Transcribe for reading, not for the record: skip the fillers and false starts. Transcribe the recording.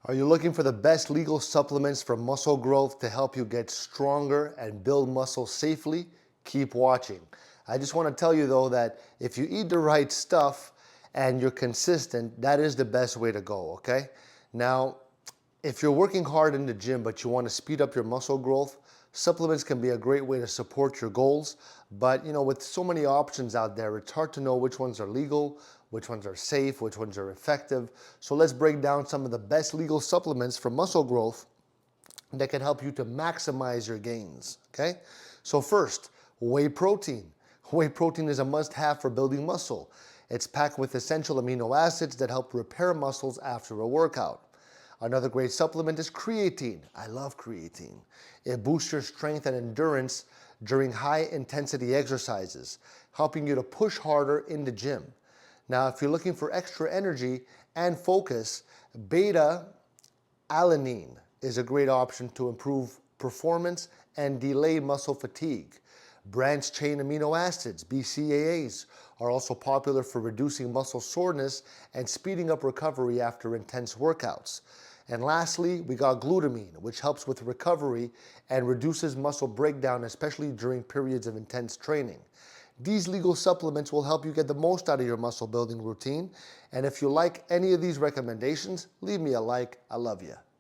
Are you looking for the best legal supplements for muscle growth to help you get stronger and build muscle safely? Keep watching. I just want to tell you though that if you eat the right stuff and you're consistent, that is the best way to go, okay? Now, if you're working hard in the gym but you want to speed up your muscle growth, supplements can be a great way to support your goals. But with so many options out there, it's hard to know which ones are legal, which ones are safe, which ones are effective. So let's break down some of the best legal supplements for muscle growth that can help you to maximize your gains, okay? So first, whey protein. Whey protein is a must-have for building muscle. It's packed with essential amino acids that help repair muscles after a workout. Another great supplement is creatine. I love creatine. It boosts your strength and endurance during high-intensity exercises, helping you to push harder in the gym. Now, if you're looking for extra energy and focus, beta-alanine is a great option to improve performance and delay muscle fatigue. Branched-chain amino acids, BCAAs, are also popular for reducing muscle soreness and speeding up recovery after intense workouts. And lastly, we got glutamine, which helps with recovery and reduces muscle breakdown, especially during periods of intense training. These legal supplements will help you get the most out of your muscle building routine. And if you like any of these recommendations, leave me a like. I love you.